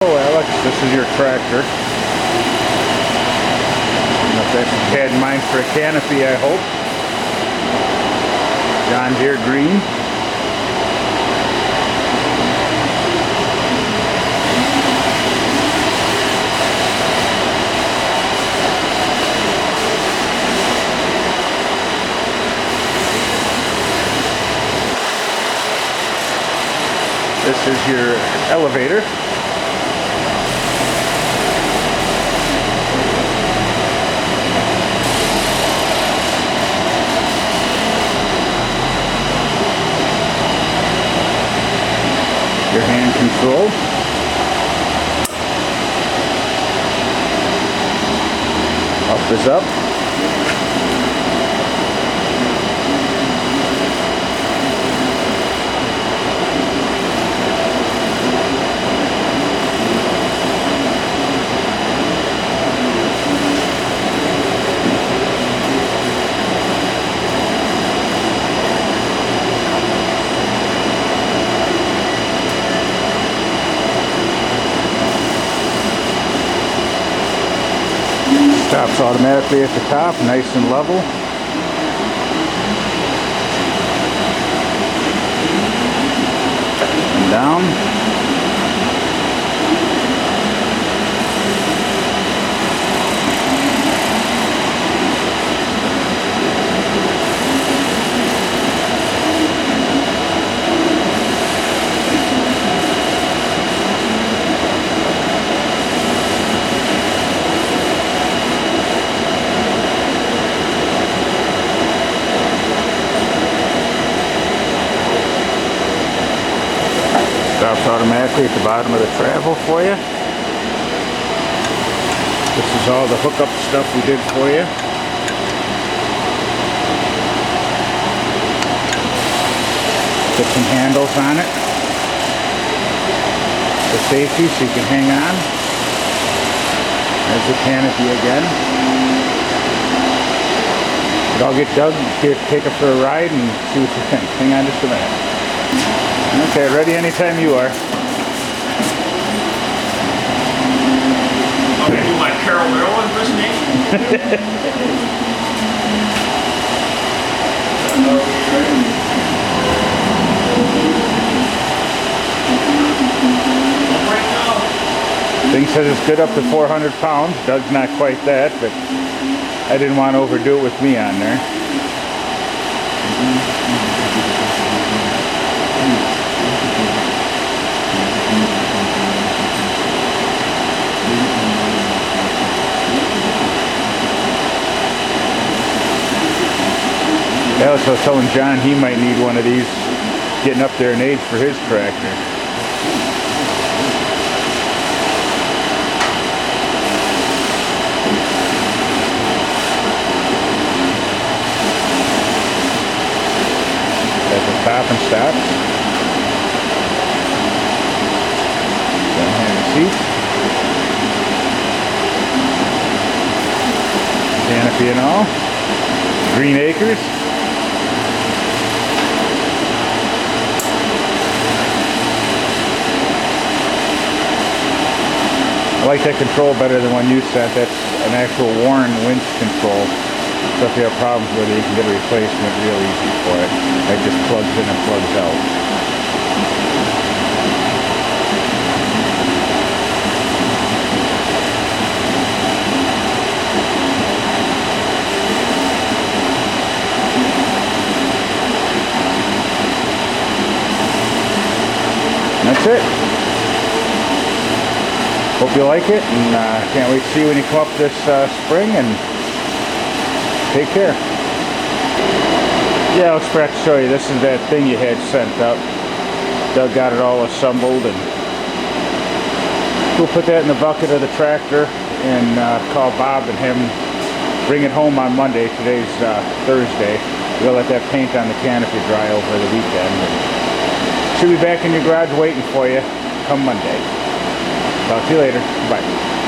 Oh, Alex, this is your tractor. I don't know if that's what you had in mind for a canopy, I hope. John Deere green. This is your elevator. Your hand control. Up is up. Stops automatically at the top, nice and level. And down. Stops automatically at the bottom of the travel for you. This is all the hookup stuff we did for you. Put some handles on it for safety so you can hang on. There's the canopy again. But I'll get Doug to take it for a ride and see what you think. Hang on just a minute. Okay, ready anytime you are. I'm going to do my Carol Merrill impersonation. Thing says it's good up to 400 pounds. Doug's not quite that, but I didn't want to overdo it with me on there. Yeah, so I was telling John he might need one of these getting up there in age for his tractor. At the top and stops. Down here in the seat. Canopy and all. Green acres. I like that control better than one you sent. That's an actual Warren winch control. So if you have problems with it, you can get a replacement real easy for it. It just plugs in and plugs out. And that's it. Hope you like it, and can't wait to see you when you come up this spring, and take care. Yeah, I was forgot to show you. This is that thing you had sent up. Doug got it all assembled, and we'll put that in the bucket of the tractor and call Bob and him bring it home on Monday. Today's Thursday. We'll let that paint on the canopy dry over the weekend. Should be back in your garage waiting for you come Monday. Talk to you later. Bye.